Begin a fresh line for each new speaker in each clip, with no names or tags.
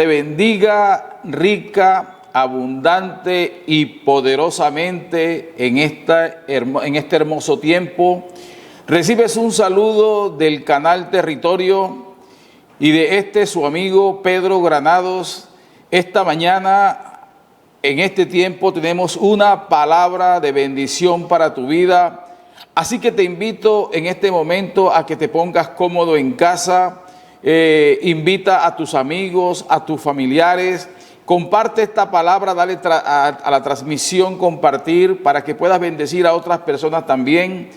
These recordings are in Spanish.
bendiga rica, abundante y poderosamente en este hermoso tiempo. Recibes un saludo del canal Territorio y de su amigo Pedro Granados. Esta mañana, en este tiempo, tenemos una palabra de bendición para tu vida. Así que te invito en este momento a que te pongas cómodo en casa. Invita a tus amigos, a tus familiares. Comparte esta palabra, dale a la transmisión compartir para que puedas bendecir a otras personas también.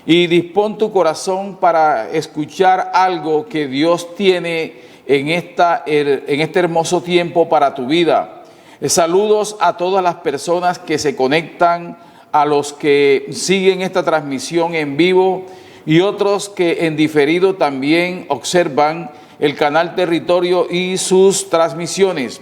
Y dispón tu corazón para escuchar algo que Dios tiene en este hermoso tiempo para tu vida. Saludos a todas las personas que se conectan, a los que siguen esta transmisión en vivo y otros que en diferido también observan el canal Territorio y sus transmisiones.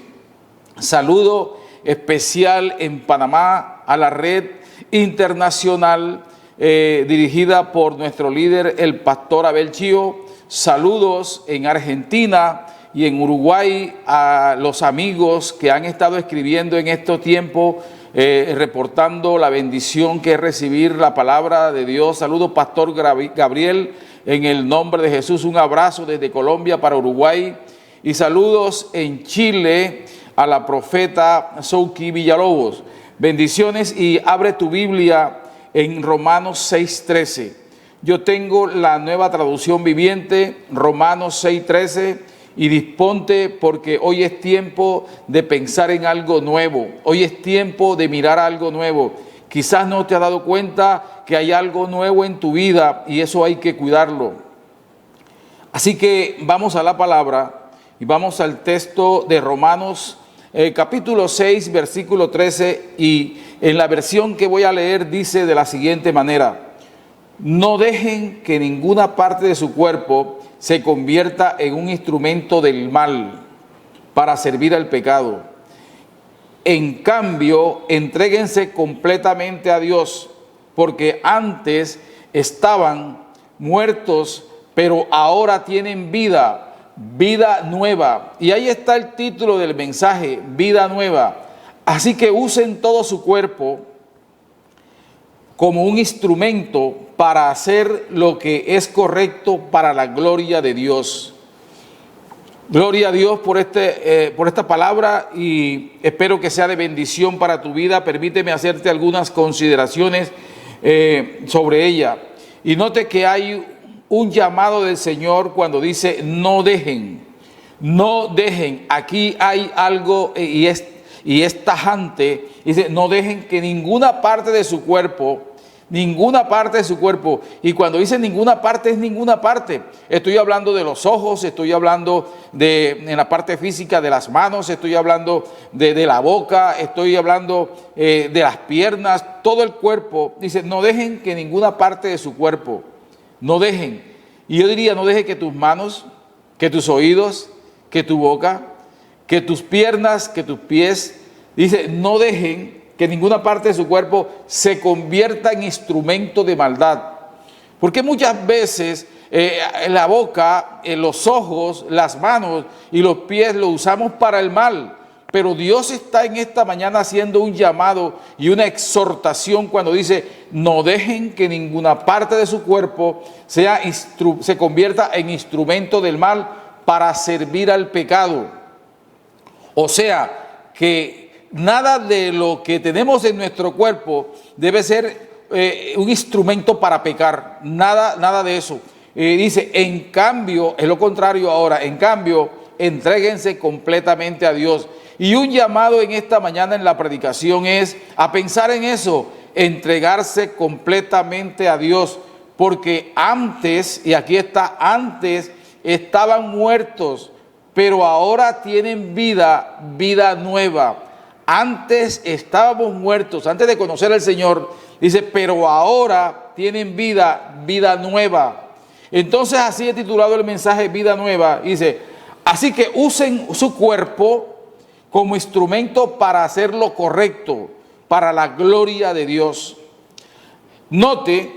Saludo especial en Panamá a la red internacional dirigida por nuestro líder, el pastor Abel Chío. Saludos en Argentina y en Uruguay a los amigos que han estado escribiendo en estos tiempos, reportando la bendición que es recibir la palabra de Dios. Saludos, pastor Gabriel, en el nombre de Jesús. Un abrazo desde Colombia para Uruguay. Y saludos en Chile a la profeta Souki Villalobos. Bendiciones, y abre tu Biblia en Romanos 6:13. Yo tengo la Nueva Traducción Viviente, Romanos 6:13. Y disponte, porque hoy es tiempo de pensar en algo nuevo. Hoy es tiempo de mirar algo nuevo. Quizás no te has dado cuenta que hay algo nuevo en tu vida y eso hay que cuidarlo. Así que vamos a la palabra y vamos al texto de Romanos capítulo 6, versículo 13. Y en la versión que voy a leer dice de la siguiente manera: no dejen que ninguna parte de su cuerpo se convierta en un instrumento del mal para servir al pecado. En cambio, entréguense completamente a Dios, porque antes estaban muertos, pero ahora tienen vida nueva. Y ahí está el título del mensaje, vida nueva. Así que usen todo su cuerpo como un instrumento para hacer lo que es correcto para la gloria de Dios. Gloria a Dios por esta palabra, y espero que sea de bendición para tu vida. Permíteme hacerte algunas consideraciones sobre ella. Y note que hay un llamado del Señor cuando dice no dejen. No dejen. Aquí hay algo y es tajante. Dice no dejen que ninguna parte de su cuerpo. Ninguna parte de su cuerpo. Y cuando dice ninguna parte, es ninguna parte. Estoy hablando de los ojos, estoy hablando en la parte física de las manos, estoy hablando de la boca, estoy hablando de las piernas, todo el cuerpo. Dice, no dejen que ninguna parte de su cuerpo, no dejen. Y yo diría, no dejen que tus manos, que tus oídos, que tu boca, que tus piernas, que tus pies. Dice, no dejen que ninguna parte de su cuerpo se convierta en instrumento de maldad. Porque muchas veces la boca, los ojos, las manos y los pies lo usamos para el mal. Pero Dios está en esta mañana haciendo un llamado y una exhortación cuando dice, no dejen que ninguna parte de su cuerpo se convierta en instrumento del mal para servir al pecado. O sea, que nada de lo que tenemos en nuestro cuerpo debe ser un instrumento para pecar. Nada de eso. Dice, en cambio, es lo contrario ahora. En cambio, entréguense completamente a Dios. Y un llamado en esta mañana en la predicación es a pensar en eso, entregarse completamente a Dios. Porque antes, y aquí está, antes estaban muertos, pero ahora tienen vida nueva. Antes estábamos muertos, antes de conocer al Señor, dice, pero ahora tienen vida nueva. Entonces así he titulado el mensaje, vida nueva. Dice, así que usen su cuerpo como instrumento para hacer lo correcto, para la gloria de Dios. Note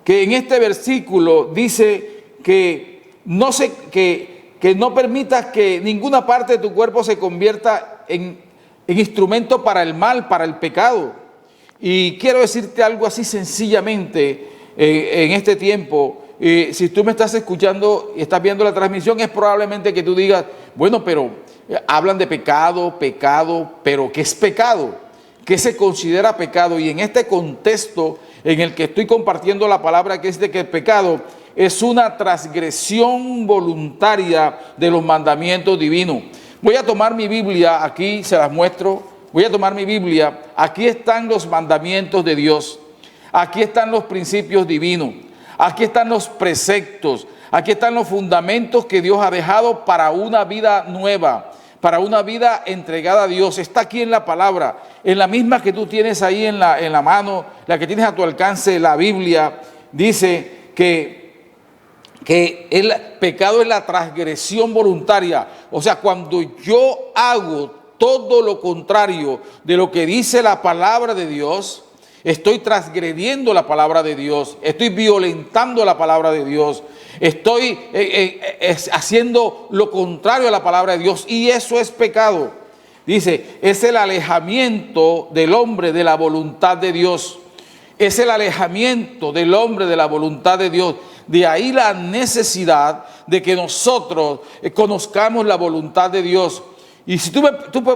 que en este versículo dice que que no permitas que ninguna parte de tu cuerpo se convierta en instrumento para el mal, para el pecado. Y quiero decirte algo así sencillamente en este tiempo. Si tú me estás escuchando y estás viendo la transmisión, es probablemente que tú digas, bueno, pero hablan de pecado, pero ¿qué es pecado? ¿Qué se considera pecado? Y en este contexto en el que estoy compartiendo la palabra, que es de que el pecado es una transgresión voluntaria de los mandamientos divinos. Voy a tomar mi Biblia, aquí se las muestro. Voy a tomar mi Biblia. Aquí están los mandamientos de Dios. Aquí están los principios divinos. Aquí están los preceptos. Aquí están los fundamentos que Dios ha dejado para una vida nueva, para una vida entregada a Dios. Está aquí en la palabra, en la misma que tú tienes ahí en la mano, la que tienes a tu alcance, la Biblia. Dice que el pecado es la transgresión voluntaria. O sea, cuando yo hago todo lo contrario de lo que dice la palabra de Dios, estoy transgrediendo la palabra de Dios, estoy violentando la palabra de Dios, estoy haciendo lo contrario a la palabra de Dios, y eso es pecado. Dice, es el alejamiento del hombre de la voluntad de Dios. Es el alejamiento del hombre de la voluntad de Dios. De ahí la necesidad de que nosotros conozcamos la voluntad de Dios. Y si tú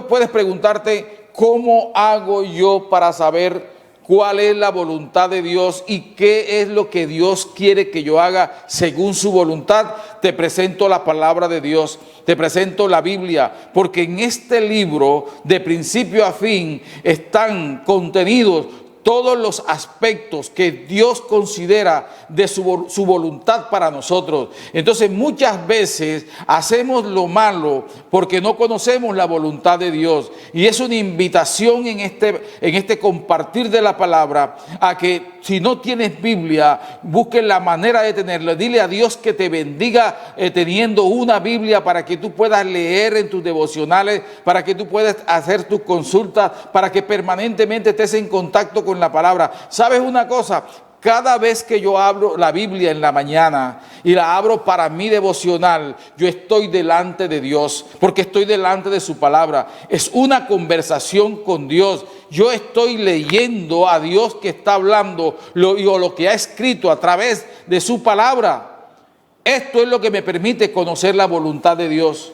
puedes preguntarte, ¿cómo hago yo para saber cuál es la voluntad de Dios y qué es lo que Dios quiere que yo haga según su voluntad? Te presento la palabra de Dios, te presento la Biblia, porque en este libro, de principio a fin, están contenidos todos los aspectos que Dios considera de su voluntad para nosotros. Entonces muchas veces hacemos lo malo porque no conocemos la voluntad de Dios, y es una invitación en este compartir de la palabra a que si no tienes Biblia, busques la manera de tenerla. Dile a Dios que te bendiga teniendo una Biblia para que tú puedas leer en tus devocionales, para que tú puedas hacer tus consultas, para que permanentemente estés en contacto con la palabra. ¿Sabes una cosa? Cada vez que yo abro la Biblia en la mañana y la abro para mi devocional, yo estoy delante de Dios, porque estoy delante de su palabra. Es una conversación con Dios. Yo estoy leyendo a Dios que está hablando lo que ha escrito a través de su palabra. Esto es lo que me permite conocer la voluntad de Dios.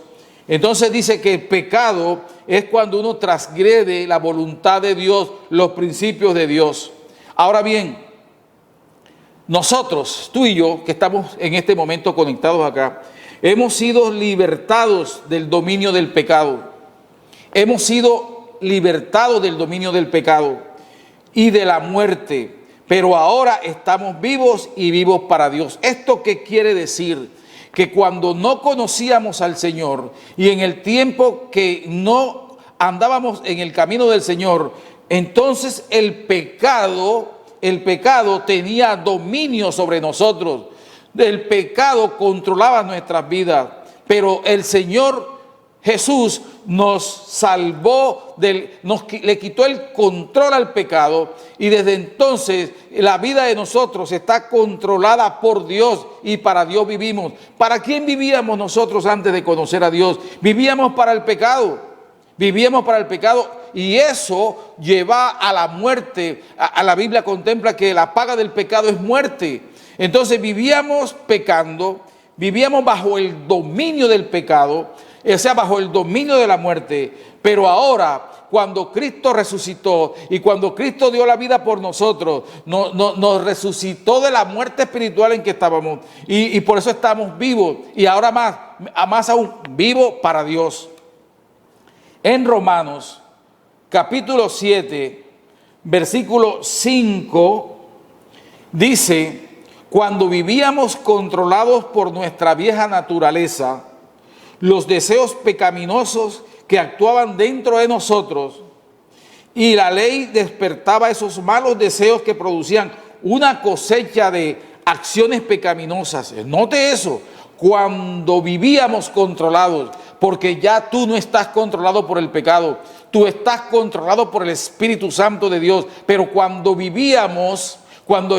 Entonces dice que el pecado es cuando uno transgrede la voluntad de Dios, los principios de Dios. Ahora bien, nosotros, tú y yo, que estamos en este momento conectados acá, hemos sido libertados del dominio del pecado. Hemos sido libertados del dominio del pecado y de la muerte, pero ahora estamos vivos y vivos para Dios. ¿Esto qué quiere decir? Que cuando no conocíamos al Señor y en el tiempo que no andábamos en el camino del Señor, entonces el pecado tenía dominio sobre nosotros. El pecado controlaba nuestras vidas, pero el Señor Jesús nos salvó, le quitó el control al pecado, y desde entonces la vida de nosotros está controlada por Dios y para Dios vivimos. ¿Para quién vivíamos nosotros antes de conocer a Dios? Vivíamos para el pecado, y eso lleva a la muerte. A la Biblia contempla que la paga del pecado es muerte. Entonces vivíamos pecando, vivíamos bajo el dominio del pecado, o sea, bajo el dominio de la muerte. Pero ahora, cuando Cristo resucitó y cuando Cristo dio la vida por nosotros, nos resucitó de la muerte espiritual en que estábamos, y por eso estamos vivos, y ahora más aún vivos para Dios. En Romanos capítulo 7, versículo 5, dice: cuando vivíamos controlados por nuestra vieja naturaleza, los deseos pecaminosos que actuaban dentro de nosotros, y la ley despertaba esos malos deseos que producían una cosecha de acciones pecaminosas. Note eso, cuando vivíamos controlados, porque ya tú no estás controlado por el pecado, tú estás controlado por el Espíritu Santo de Dios. Pero cuando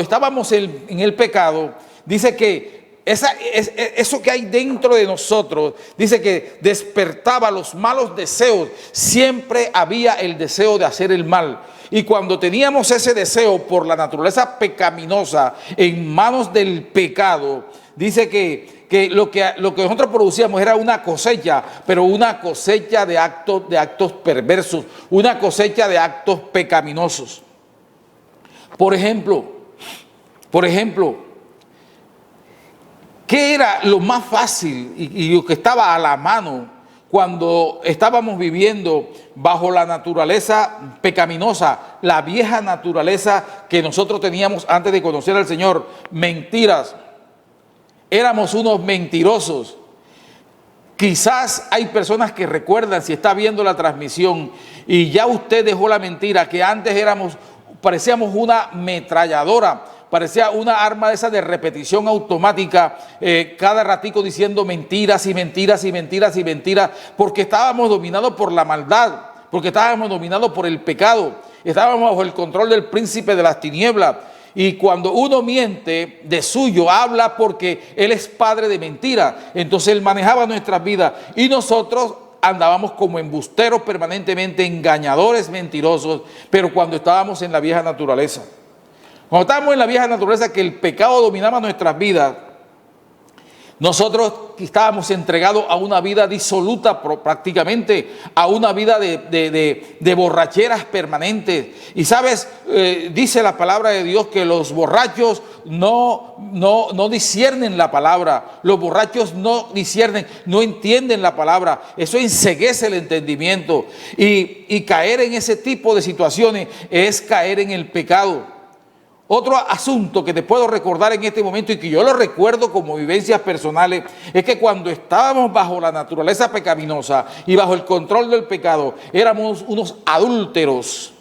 estábamos en el pecado, dice que eso que hay dentro de nosotros, dice que despertaba los malos deseos. Siempre había el deseo de hacer el mal. Y cuando teníamos ese deseo por la naturaleza pecaminosa en manos del pecado, dice que lo que nosotros producíamos era una cosecha, pero una cosecha de actos perversos, una cosecha de actos pecaminosos. Por ejemplo, ¿qué era lo más fácil y lo que estaba a la mano cuando estábamos viviendo bajo la naturaleza pecaminosa, la vieja naturaleza que nosotros teníamos antes de conocer al Señor? Mentiras. Éramos unos mentirosos. Quizás hay personas que recuerdan, si está viendo la transmisión, y ya usted dejó la mentira, que antes parecíamos una ametralladora, parecía una arma de esa de repetición automática, cada ratico diciendo mentiras y mentiras y mentiras y mentiras, porque estábamos dominados por la maldad, porque estábamos dominados por el pecado, estábamos bajo el control del príncipe de las tinieblas. Y cuando uno miente de suyo, habla porque él es padre de mentira. Entonces él manejaba nuestras vidas y nosotros andábamos como embusteros permanentemente, engañadores, mentirosos, pero cuando estábamos en la vieja naturaleza. Cuando estábamos en la vieja naturaleza, que el pecado dominaba nuestras vidas, nosotros estábamos entregados a una vida disoluta prácticamente, a una vida de borracheras permanentes. Y sabes, dice la palabra de Dios que los borrachos no disciernen la palabra. Los borrachos no disciernen, no entienden la palabra. Eso enceguece el entendimiento. Y caer en ese tipo de situaciones es caer en el pecado. Otro asunto que te puedo recordar en este momento y que yo lo recuerdo como vivencias personales es que cuando estábamos bajo la naturaleza pecaminosa y bajo el control del pecado, éramos unos adúlteros.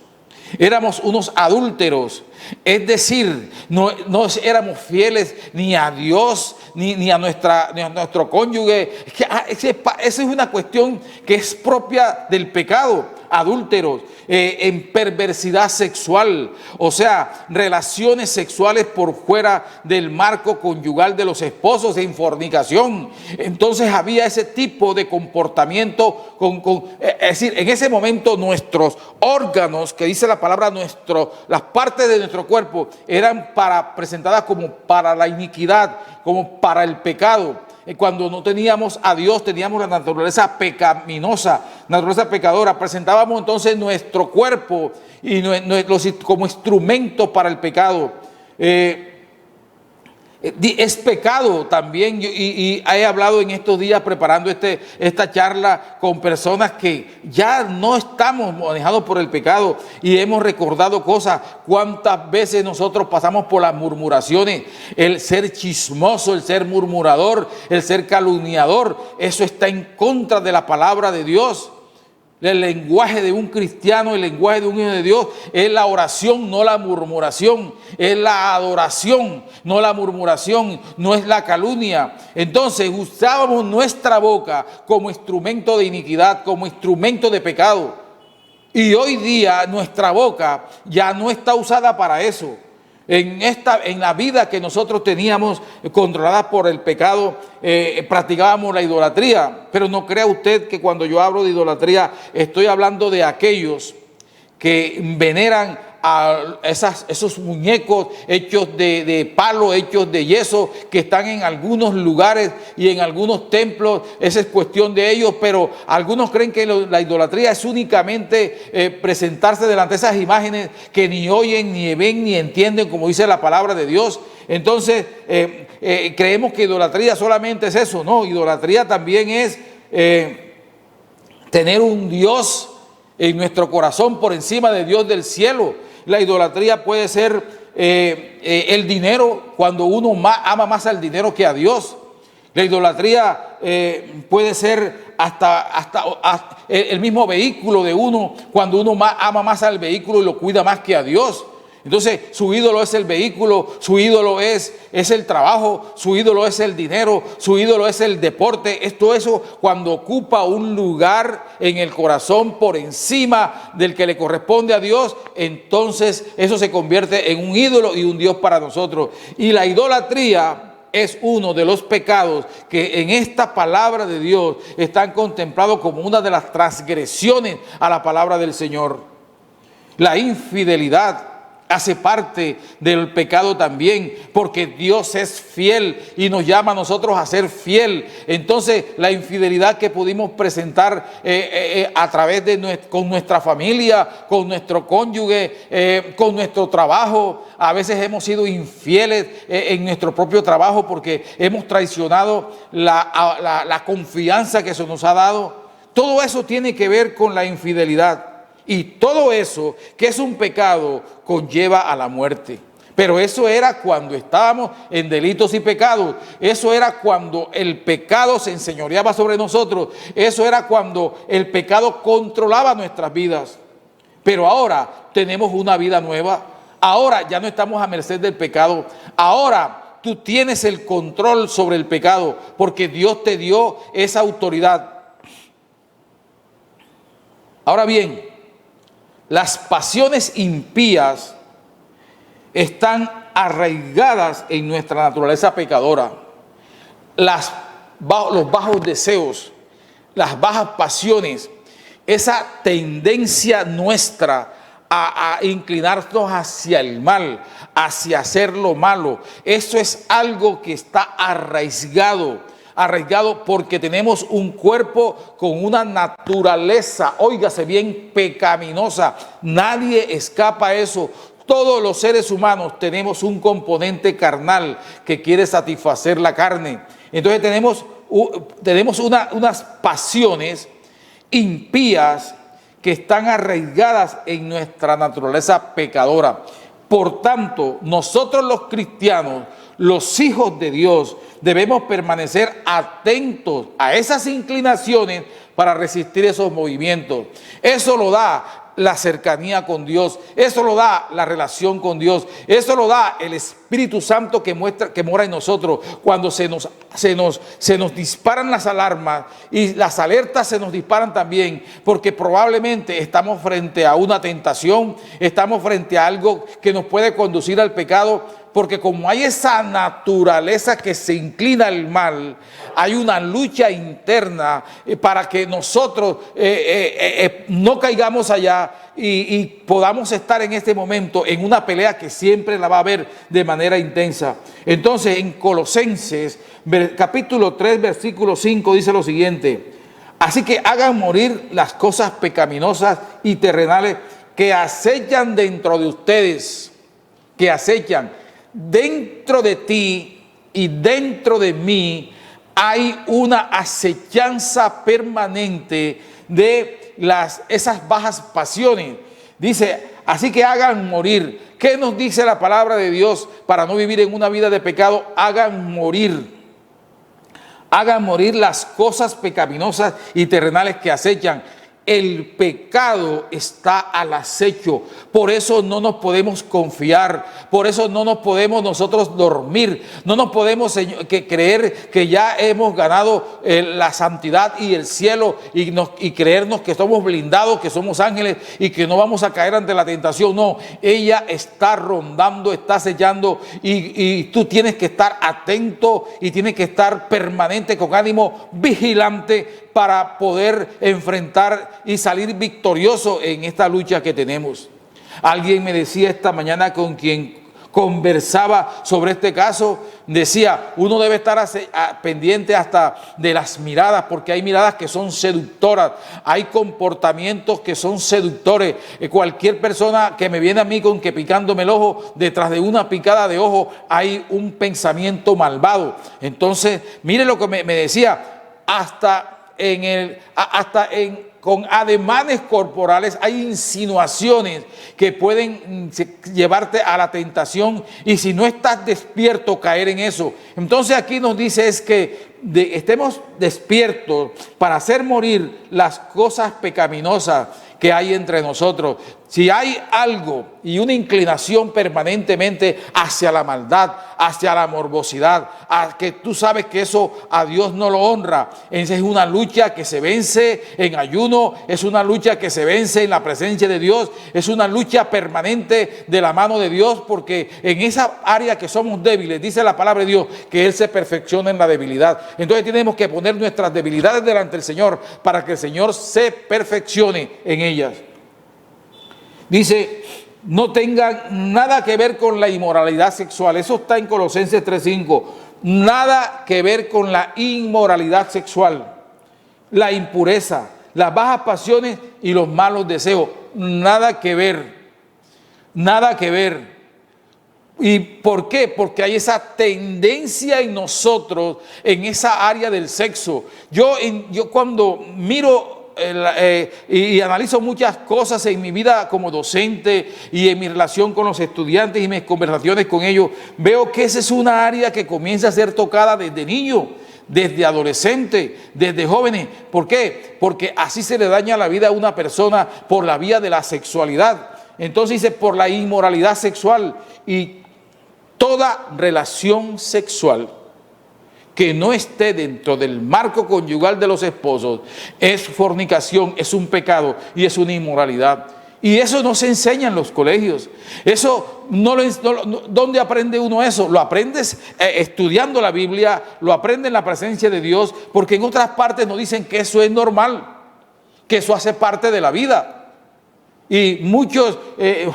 Éramos unos adúlteros, es decir, no éramos fieles ni a Dios ni a nuestro cónyuge. Esa es una cuestión que es propia del pecado. Adúlteros, en perversidad sexual, o sea, relaciones sexuales por fuera del marco conyugal de los esposos, en fornicación. Entonces había ese tipo de comportamiento, es decir, en ese momento nuestros órganos, que dice la palabra las partes de nuestro cuerpo, eran presentadas como para la iniquidad, como para el pecado. Cuando no teníamos a Dios, teníamos la naturaleza pecaminosa, naturaleza pecadora. Presentábamos entonces nuestro cuerpo como instrumento para el pecado. Es pecado también, y he hablado en estos días preparando esta charla con personas que ya no estamos manejados por el pecado y hemos recordado cosas. Cuántas veces nosotros pasamos por las murmuraciones, el ser chismoso, el ser murmurador, el ser calumniador. Eso está en contra de la palabra de Dios. El lenguaje de un cristiano, el lenguaje de un hijo de Dios es la oración, no la murmuración. Es la adoración, no la murmuración, no es la calumnia. Entonces usábamos nuestra boca como instrumento de iniquidad, como instrumento de pecado. Y hoy día nuestra boca ya no está usada para eso. En la vida que nosotros teníamos controlada por el pecado, practicábamos la idolatría. Pero no crea usted que cuando yo hablo de idolatría estoy hablando de aquellos que veneran a esos muñecos hechos de palo, hechos de yeso, que están en algunos lugares y en algunos templos. Esa es cuestión de ellos, pero algunos creen que la idolatría es únicamente presentarse delante de esas imágenes que ni oyen, ni ven, ni entienden, como dice la palabra de Dios. Entonces creemos que idolatría solamente es eso. No, idolatría también es tener un Dios en nuestro corazón por encima de Dios del cielo. La idolatría puede ser el dinero, cuando uno ama más al dinero que a Dios. La idolatría puede ser hasta el mismo vehículo de uno, cuando uno ama más al vehículo y lo cuida más que a Dios. Entonces su ídolo es el vehículo, su ídolo es el trabajo, su ídolo es el dinero, su ídolo es el deporte. Eso cuando ocupa un lugar en el corazón por encima del que le corresponde a Dios, entonces eso se convierte en un ídolo y un Dios para nosotros. Y la idolatría es uno de los pecados que en esta palabra de Dios están contemplados como una de las transgresiones a la palabra del Señor. La infidelidad hace parte del pecado también, porque Dios es fiel y nos llama a nosotros a ser fiel. Entonces, la infidelidad que pudimos presentar a través de con nuestra familia, con nuestro cónyuge, con nuestro trabajo. A veces hemos sido infieles en nuestro propio trabajo porque hemos traicionado la confianza que se nos ha dado. Todo eso tiene que ver con la infidelidad. Y todo eso, que es un pecado, conlleva a la muerte. Pero eso era cuando estábamos en delitos y pecados. Eso era cuando el pecado se enseñoreaba sobre nosotros. Eso era cuando el pecado controlaba nuestras vidas. Pero ahora tenemos una vida nueva. Ahora ya no estamos a merced del pecado. Ahora tú tienes el control sobre el pecado porque Dios te dio esa autoridad. Ahora bien, las pasiones impías están arraigadas en nuestra naturaleza pecadora. Los bajos deseos, las bajas pasiones, esa tendencia nuestra a inclinarnos hacia el mal, hacia hacer lo malo, eso es algo que está arraigado porque tenemos un cuerpo con una naturaleza, óigase bien, pecaminosa. Nadie escapa a eso. Todos los seres humanos tenemos un componente carnal que quiere satisfacer la carne. Entonces tenemos unas pasiones impías que están arraigadas en nuestra naturaleza pecadora. Por tanto, nosotros los cristianos, los hijos de Dios, debemos permanecer atentos a esas inclinaciones para resistir esos movimientos. Eso lo da la cercanía con Dios, eso lo da la relación con Dios, eso lo da el Espíritu Santo que mora en nosotros. Cuando se nos disparan las alarmas y las alertas se nos disparan también, porque probablemente estamos frente a una tentación, estamos frente a algo que nos puede conducir al pecado. Porque como hay esa naturaleza que se inclina al mal, hay una lucha interna para que nosotros no caigamos allá y podamos estar en este momento en una pelea que siempre la va a haber de manera intensa. Entonces, en Colosenses, capítulo 3, versículo 5, dice lo siguiente: así que hagan morir las cosas pecaminosas y terrenales que acechan dentro de ustedes, que acechan. Dentro de ti y dentro de mí hay una acechanza permanente de esas bajas pasiones. Dice, así que hagan morir. ¿Qué nos dice la palabra de Dios para no vivir en una vida de pecado? Hagan morir. Hagan morir las cosas pecaminosas y terrenales que acechan. El pecado está al acecho, por eso no nos podemos confiar, por eso no nos podemos nosotros dormir, no nos podemos creer que ya hemos ganado la santidad y el cielo y creernos que somos blindados, que somos ángeles y que no vamos a caer ante la tentación. No, ella está rondando, está acechando y tú tienes que estar atento y tienes que estar permanente con ánimo vigilante para poder enfrentar y salir victorioso en esta lucha que tenemos. Alguien me decía esta mañana con quien conversaba sobre este caso, decía, uno debe estar pendiente hasta de las miradas, porque hay miradas que son seductoras, hay comportamientos que son seductores. Cualquier persona que me viene a mí con que picándome el ojo, detrás de una picada de ojo hay un pensamiento malvado. Entonces, mire lo que me decía, con ademanes corporales hay insinuaciones que pueden llevarte a la tentación y si no estás despierto caer en eso. Entonces aquí nos dice es que estemos despiertos para hacer morir las cosas pecaminosas que hay entre nosotros. si hay algo y una inclinación permanentemente hacia la maldad, hacia la morbosidad, a que tú sabes que eso a Dios no lo honra, esa es una lucha que se vence en ayuno, es una lucha que se vence en la presencia de Dios, es una lucha permanente de la mano de Dios, porque en esa área que somos débiles, dice la palabra de Dios, que Él se perfecciona en la debilidad. Entonces tenemos que poner nuestras debilidades delante del Señor para que el Señor se perfeccione en ellas. Dice, no tengan nada que ver con la inmoralidad sexual. Eso está en Colosenses 3:5. Nada que ver con la inmoralidad sexual, la impureza, las bajas pasiones y los malos deseos. Nada que ver. Nada que ver. ¿Y por qué? Porque hay esa tendencia en nosotros, en esa área del sexo. Yo cuando miro y analizo muchas cosas en mi vida como docente y en mi relación con los estudiantes y mis conversaciones con ellos, veo que esa es una área que comienza a ser tocada desde niño, desde adolescente, desde jóvenes. ¿Por qué? Porque así se le daña la vida a una persona por la vía de la sexualidad. Entonces dice, por la inmoralidad sexual, y toda relación sexual que no esté dentro del marco conyugal de los esposos es fornicación, es un pecado y es una inmoralidad. Y eso no se enseña en los colegios. Eso ¿dónde aprende uno eso? Lo aprendes estudiando la Biblia, lo aprende en la presencia de Dios, porque en otras partes nos dicen que eso es normal, que eso hace parte de la vida. Y muchos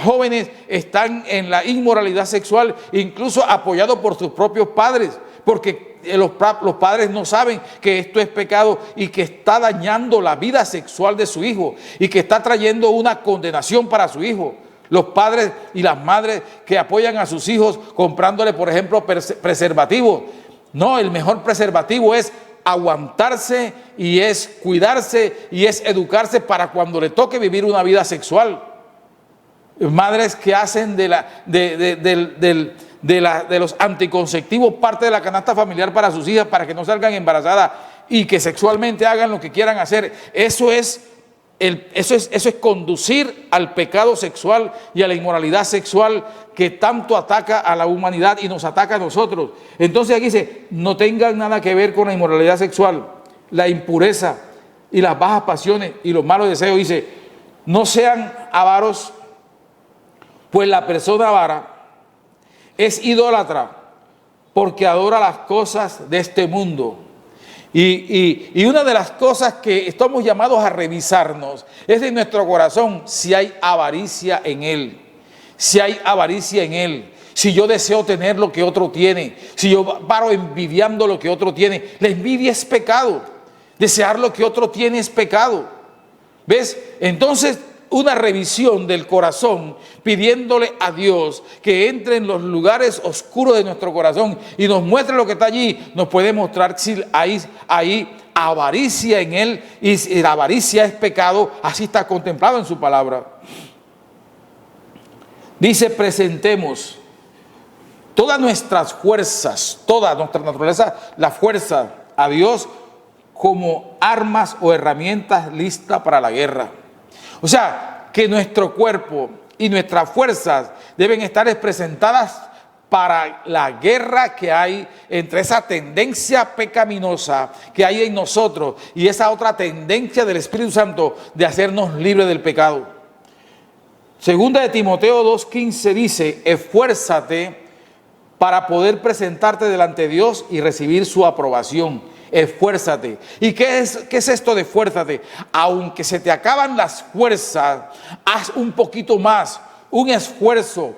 jóvenes están en la inmoralidad sexual, incluso apoyados por sus propios padres, porque los padres no saben que esto es pecado y que está dañando la vida sexual de su hijo y que está trayendo una condenación para su hijo. Los padres y las madres que apoyan a sus hijos comprándole, por ejemplo, preservativos. No, el mejor preservativo es aguantarse y es cuidarse y es educarse para cuando le toque vivir una vida sexual. Madres que hacen de los anticonceptivos parte de la canasta familiar para sus hijas, para que no salgan embarazadas y que sexualmente hagan lo que quieran hacer. Eso es conducir al pecado sexual y a la inmoralidad sexual que tanto ataca a la humanidad y nos ataca a nosotros. Entonces aquí dice, no tengan nada que ver con la inmoralidad sexual, la impureza y las bajas pasiones y los malos deseos. Dice, no sean avaros, pues la persona avara es idólatra porque adora las cosas de este mundo. Y una de las cosas que estamos llamados a revisarnos es en nuestro corazón si hay avaricia en él. Si hay avaricia en él. Si yo deseo tener lo que otro tiene. Si yo paro envidiando lo que otro tiene. La envidia es pecado. Desear lo que otro tiene es pecado. ¿Ves? Entonces, una revisión del corazón, pidiéndole a Dios que entre en los lugares oscuros de nuestro corazón y nos muestre lo que está allí, nos puede mostrar si hay avaricia en él, y si la avaricia es pecado, así está contemplado en su palabra. Dice, presentemos todas nuestras fuerzas, toda nuestra naturaleza, la fuerza a Dios como armas o herramientas listas para la guerra. O sea, que nuestro cuerpo y nuestras fuerzas deben estar presentadas para la guerra que hay entre esa tendencia pecaminosa que hay en nosotros y esa otra tendencia del Espíritu Santo de hacernos libres del pecado. Segunda de Timoteo 2:15 dice, esfuérzate para poder presentarte delante de Dios y recibir su aprobación. Esfuérzate. ¿Y qué es esto de esfuérzate? Aunque se te acaban las fuerzas, haz un poquito más, un esfuerzo.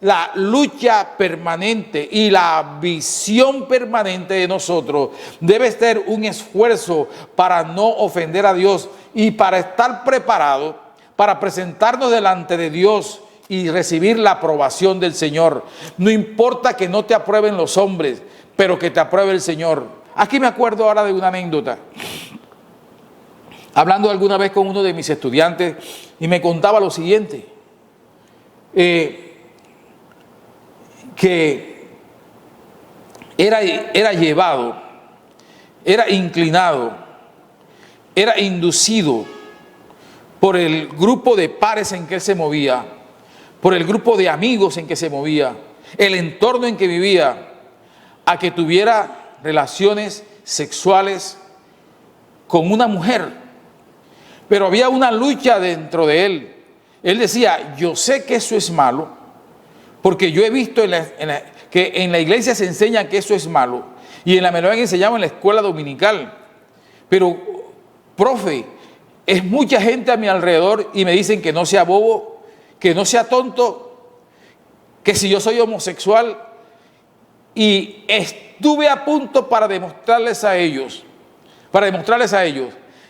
La lucha permanente y la visión permanente de nosotros debe ser un esfuerzo para no ofender a Dios y para estar preparado para presentarnos delante de Dios y recibir la aprobación del Señor. No importa que no te aprueben los hombres, pero que te apruebe el Señor. Aquí me acuerdo ahora de una anécdota. Hablando alguna vez con uno de mis estudiantes y me contaba lo siguiente. Que era llevado, era inclinado, era inducido por el grupo de pares en que él se movía, por el grupo de amigos en que se movía, el entorno en que vivía, a que tuviera relaciones sexuales con una mujer. Pero había una lucha dentro de él. Él decía, yo sé que eso es malo, porque yo he visto que en la iglesia se enseña que eso es malo, y en la menor enseñaba en la escuela dominical. Pero, profe, es mucha gente a mi alrededor y me dicen que no sea bobo, que no sea tonto, que si yo soy homosexual, y estuve a punto para demostrarles a ellos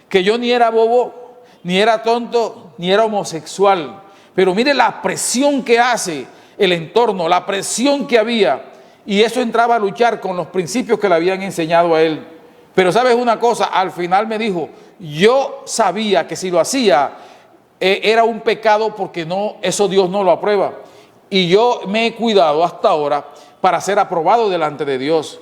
que yo ni era bobo, ni era tonto, ni era homosexual. Pero mire la presión que hace el entorno, la presión que había, y eso entraba a luchar con los principios que le habían enseñado a él. Pero sabes una cosa, al final me dijo, yo sabía que si lo hacía era un pecado, porque no, eso Dios no lo aprueba. Y yo me he cuidado hasta ahora para ser aprobado delante de Dios.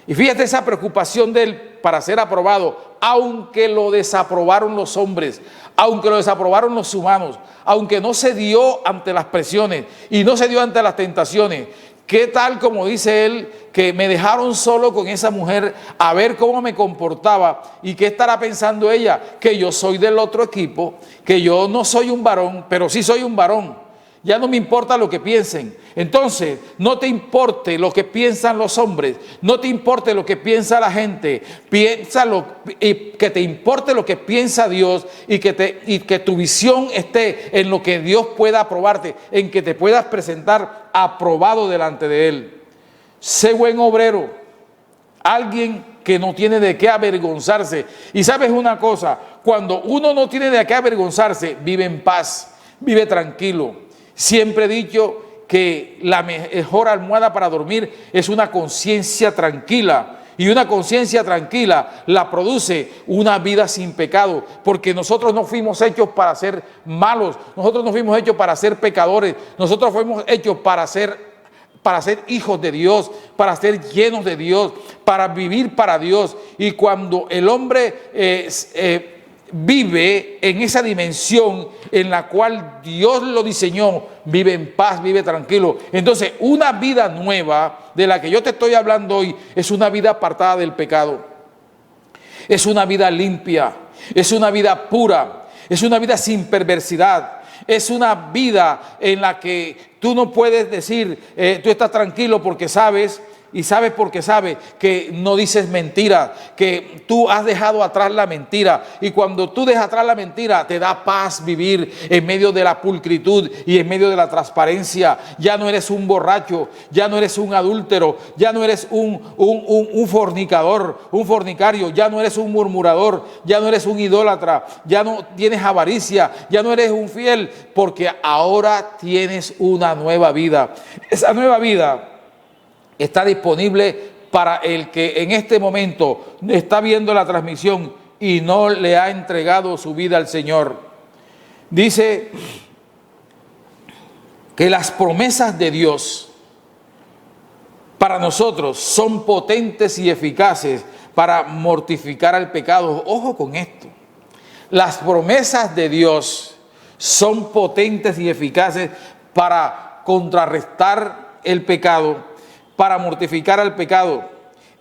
Y fíjate esa preocupación de él para ser aprobado, aunque lo desaprobaron los hombres, aunque lo desaprobaron los humanos, aunque no se dio ante las presiones y no se dio ante las tentaciones. ¿Qué tal, como dice él, que me dejaron solo con esa mujer a ver cómo me comportaba? ¿Y qué estará pensando ella? Que yo soy del otro equipo, que yo no soy un varón, pero sí soy un varón. Ya no me importa lo que piensen. Entonces, no te importe lo que piensan los hombres, no te importe lo que piensa la gente, que te importe lo que piensa Dios, y que tu visión esté en lo que Dios pueda aprobarte, en que te puedas presentar aprobado delante de Él. Sé buen obrero, alguien que no tiene de qué avergonzarse. Y sabes una cosa, cuando uno no tiene de qué avergonzarse, vive en paz, vive tranquilo. Siempre he dicho que la mejor almohada para dormir es una conciencia tranquila. Y una conciencia tranquila la produce una vida sin pecado. Porque nosotros no fuimos hechos para ser malos. Nosotros no fuimos hechos para ser pecadores. Nosotros fuimos hechos para ser hijos de Dios, para ser llenos de Dios, para vivir para Dios. Y cuando el hombre vive en esa dimensión en la cual Dios lo diseñó, vive en paz, vive tranquilo. Entonces, una vida nueva de la que yo te estoy hablando hoy es una vida apartada del pecado. Es una vida limpia, es una vida pura, es una vida sin perversidad. Es una vida en la que tú no puedes decir, tú estás tranquilo porque sabes, y sabes porque sabes que no dices mentira, que tú has dejado atrás la mentira. Y cuando tú dejas atrás la mentira, te da paz vivir en medio de la pulcritud y en medio de la transparencia. Ya no eres un borracho, ya no eres un adúltero, ya no eres un fornicador, un fornicario, ya no eres un murmurador, ya no eres un idólatra, ya no tienes avaricia, ya no eres un fiel, porque ahora tienes una nueva vida. Esa nueva vida está disponible para el que en este momento está viendo la transmisión y no le ha entregado su vida al Señor. Dice que las promesas de Dios para nosotros son potentes y eficaces para mortificar al pecado. Ojo con esto. Las promesas de Dios son potentes y eficaces para contrarrestar el pecado, para mortificar al pecado.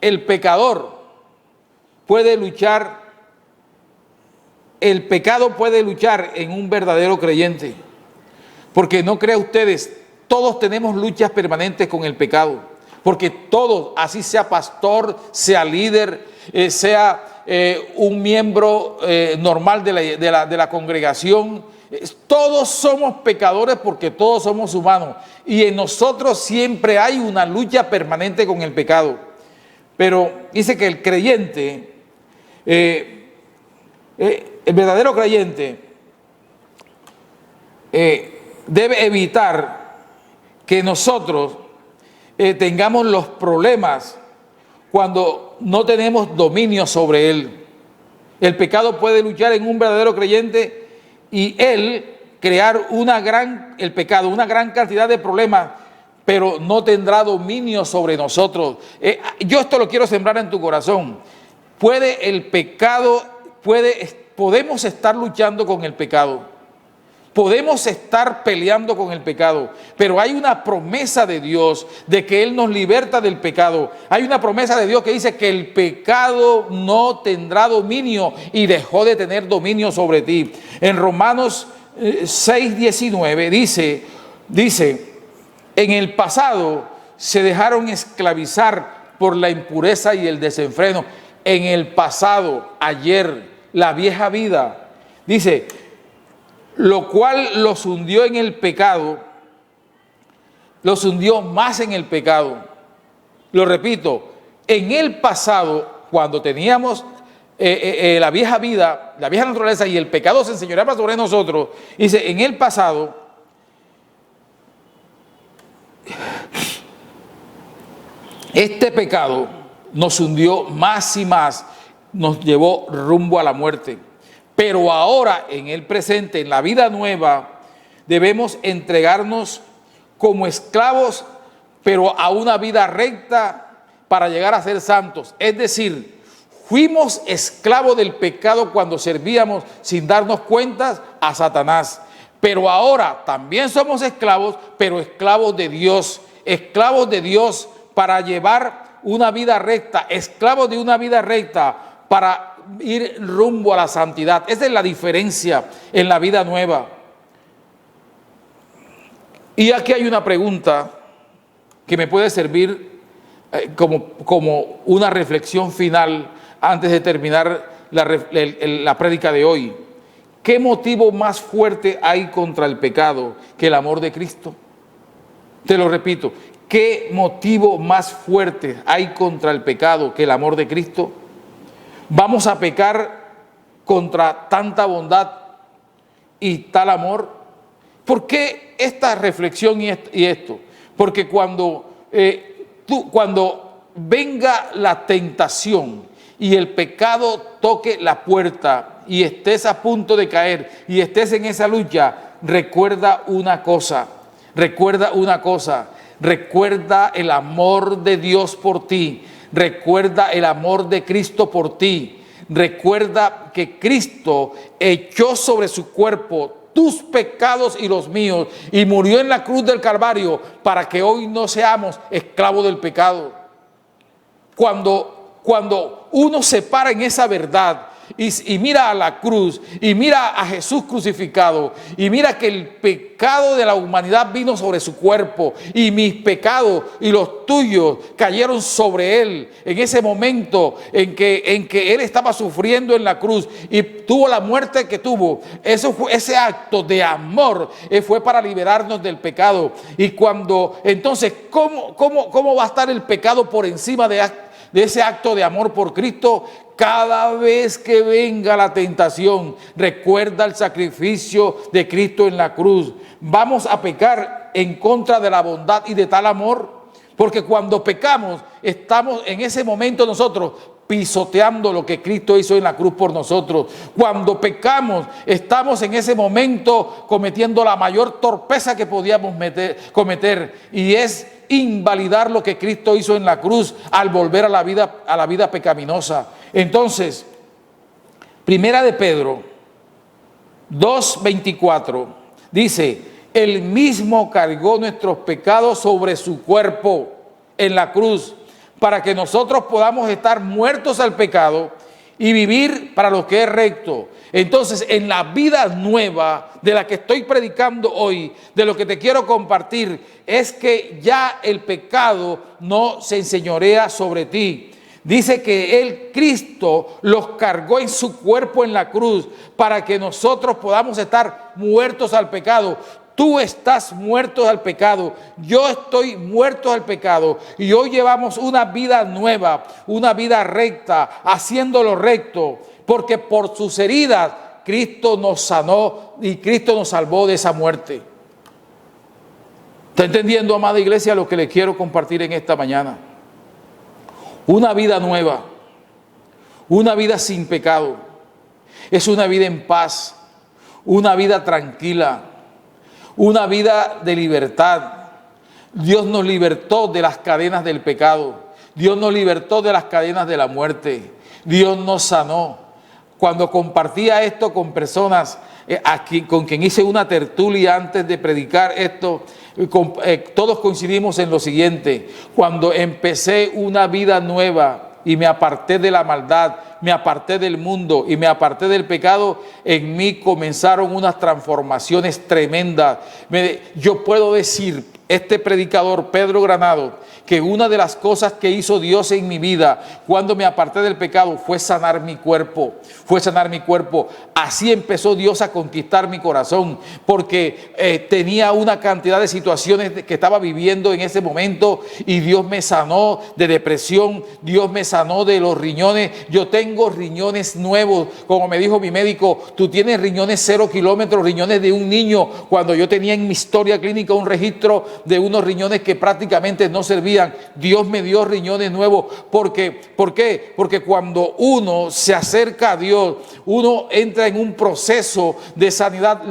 El pecador puede luchar, el pecado puede luchar en un verdadero creyente. Porque no crean ustedes, todos tenemos luchas permanentes con el pecado. Porque todos, así sea pastor, sea líder, sea un miembro normal de la congregación, todos somos pecadores porque todos somos humanos. Y en nosotros siempre hay una lucha permanente con el pecado. Pero dice que el creyente, el verdadero creyente, debe evitar que nosotros tengamos los problemas cuando no tenemos dominio sobre él. El pecado puede luchar en un verdadero creyente y él crear una gran cantidad de problemas, pero no tendrá dominio sobre nosotros. Yo esto lo quiero sembrar en tu corazón. Podemos estar luchando con el pecado. Podemos estar peleando con el pecado, pero hay una promesa de Dios de que Él nos liberta del pecado. Hay una promesa de Dios que dice que el pecado no tendrá dominio y dejó de tener dominio sobre ti. En Romanos 6:19 dice, en el pasado se dejaron esclavizar por la impureza y el desenfreno. En el pasado, ayer, la vieja vida, dice, lo cual los hundió en el pecado, los hundió más en el pecado. Lo repito, en el pasado, cuando teníamos la vieja vida, la vieja naturaleza y el pecado se enseñoreaba sobre nosotros, dice, en el pasado, este pecado nos hundió más y más, nos llevó rumbo a la muerte. Pero ahora, en el presente, en la vida nueva, debemos entregarnos como esclavos, pero a una vida recta para llegar a ser santos. Es decir, fuimos esclavos del pecado cuando servíamos sin darnos cuenta a Satanás. Pero ahora también somos esclavos, pero esclavos de Dios para llevar una vida recta, esclavos de una vida recta para ir rumbo a la santidad. Esa es la diferencia en la vida nueva. Y aquí hay una pregunta que me puede servir como una reflexión final antes de terminar la prédica de hoy. ¿Qué motivo más fuerte hay contra el pecado que el amor de Cristo? Te lo repito, ¿qué motivo más fuerte hay contra el pecado que el amor de Cristo? ¿Vamos a pecar contra tanta bondad y tal amor? ¿Por qué esta reflexión y esto? Porque cuando venga la tentación y el pecado toque la puerta y estés a punto de caer y estés en esa lucha, recuerda el amor de Dios por ti. Recuerda el amor de Cristo por ti. Recuerda que Cristo echó sobre su cuerpo tus pecados y los míos y murió en la cruz del Calvario para que hoy no seamos esclavos del pecado. Cuando uno se para en esa verdad y mira a la cruz y mira a Jesús crucificado y mira que el pecado de la humanidad vino sobre su cuerpo y mis pecados y los tuyos cayeron sobre él en ese momento en que él estaba sufriendo en la cruz y tuvo la muerte que tuvo. Ese acto de amor fue para liberarnos del pecado. Y entonces, ¿cómo va a estar el pecado por encima de ese acto de amor por Cristo? Cada vez que venga la tentación, recuerda el sacrificio de Cristo en la cruz. Vamos a pecar en contra de la bondad y de tal amor, porque cuando pecamos, estamos en ese momento nosotros pisoteando lo que Cristo hizo en la cruz por nosotros. Cuando pecamos, estamos en ese momento cometiendo la mayor torpeza que podíamos cometer, y es invalidar lo que Cristo hizo en la cruz al volver a la vida pecaminosa. Entonces, Primera de Pedro 2:24 dice, él mismo cargó nuestros pecados sobre su cuerpo en la cruz, para que nosotros podamos estar muertos al pecado y vivir para lo que es recto. Entonces, en la vida nueva de la que estoy predicando hoy, de lo que te quiero compartir, es que ya el pecado no se enseñorea sobre ti. Dice que Él, Cristo, los cargó en su cuerpo en la cruz para que nosotros podamos estar muertos al pecado. Tú estás muerto al pecado, yo estoy muerto al pecado, y hoy llevamos una vida nueva, una vida recta, haciendo lo recto, porque por sus heridas Cristo nos sanó y Cristo nos salvó de esa muerte. ¿Está entendiendo, amada iglesia, lo que le quiero compartir en esta mañana? Una vida nueva, una vida sin pecado, es una vida en paz, una vida tranquila, una vida de libertad. Dios nos libertó de las cadenas del pecado. Dios nos libertó de las cadenas de la muerte. Dios nos sanó. Cuando compartía esto con personas con quien hice una tertulia antes de predicar esto, todos coincidimos en lo siguiente: cuando empecé una vida nueva y me aparté de la maldad, me aparté del mundo y me aparté del pecado, en mí comenzaron unas transformaciones tremendas. Yo puedo decir, este predicador Pedro Granado, que una de las cosas que hizo Dios en mi vida cuando me aparté del pecado fue sanar mi cuerpo, Así empezó Dios a conquistar mi corazón, porque tenía una cantidad de situaciones que estaba viviendo en ese momento, y Dios me sanó de depresión, Dios me sanó de los riñones. Yo tengo riñones nuevos, como me dijo mi médico: tú tienes riñones 0 kilómetros, riñones de un niño, cuando yo tenía en mi historia clínica un registro de unos riñones que prácticamente no servían. Dios me dio riñones nuevos. ¿Por qué? Porque cuando uno se acerca a Dios, uno entra en un proceso de sanidad.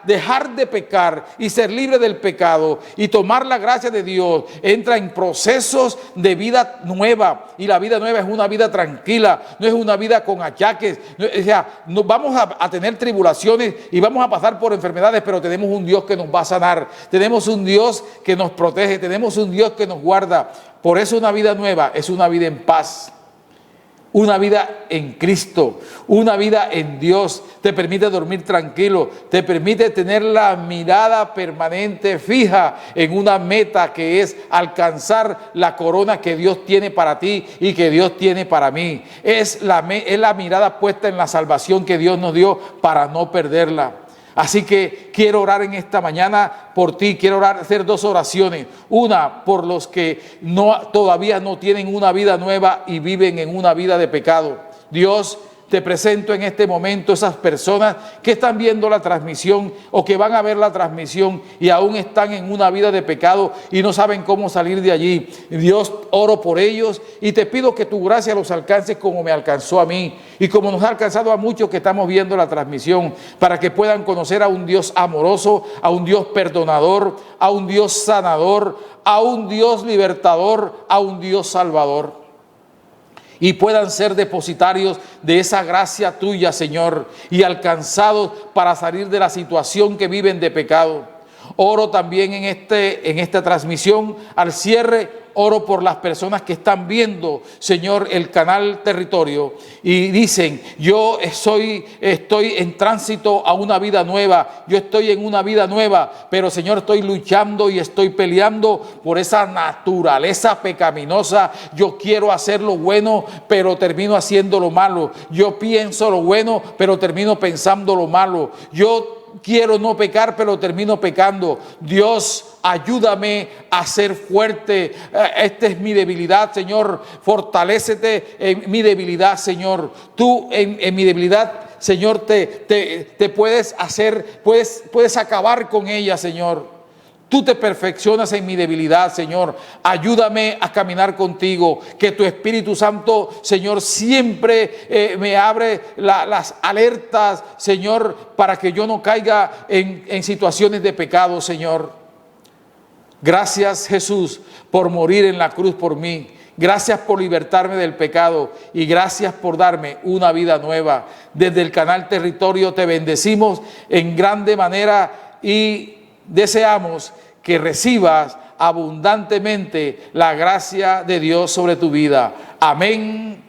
Dejar de pecar y ser libre del pecado y tomar la gracia de Dios entra en procesos de vida nueva, y la vida nueva es una vida tranquila, no es una vida con achaques. O sea, vamos a tener tribulaciones y vamos a pasar por enfermedades, pero tenemos un Dios que nos va a sanar, tenemos un Dios que nos protege, tenemos un Dios que nos guarda. Por eso una vida nueva es una vida en paz, una vida en Cristo, una vida en Dios. Te permite dormir tranquilo, te permite tener la mirada permanente fija en una meta, que es alcanzar la corona que Dios tiene para ti y que Dios tiene para mí. Es la mirada puesta en la salvación que Dios nos dio para no perderla. Así que quiero orar en esta mañana por ti. Quiero hacer 2 oraciones. Una, por los que todavía no tienen una vida nueva y viven en una vida de pecado. Dios, te presento en este momento esas personas que están viendo la transmisión o que van a ver la transmisión y aún están en una vida de pecado y no saben cómo salir de allí. Dios, oro por ellos y te pido que tu gracia los alcance como me alcanzó a mí y como nos ha alcanzado a muchos que estamos viendo la transmisión, para que puedan conocer a un Dios amoroso, a un Dios perdonador, a un Dios sanador, a un Dios libertador, a un Dios salvador. Y puedan ser depositarios de esa gracia tuya, Señor, y alcanzados para salir de la situación que viven de pecado. Oro también en esta transmisión, al cierre, oro por las personas que están viendo, Señor, el canal Territorio y dicen: yo estoy en tránsito a una vida nueva, yo estoy en una vida nueva, pero Señor, estoy luchando y estoy peleando por esa naturaleza pecaminosa. Yo quiero hacer lo bueno, pero termino haciendo lo malo. Yo pienso lo bueno, pero termino pensando lo malo. Yo quiero no pecar, pero termino pecando. Dios, ayúdame a ser fuerte. Esta es mi debilidad, Señor. Fortalécete en mi debilidad, Señor. Tú en mi debilidad, Señor, te puedes acabar con ella, Señor. Tú te perfeccionas en mi debilidad, Señor. Ayúdame a caminar contigo. Que tu Espíritu Santo, Señor, siempre me abre las alertas, Señor, para que yo no caiga en situaciones de pecado, Señor. Gracias, Jesús, por morir en la cruz por mí. Gracias por libertarme del pecado y gracias por darme una vida nueva. Desde el canal Territorio te bendecimos en grande manera y deseamos que recibas abundantemente la gracia de Dios sobre tu vida. Amén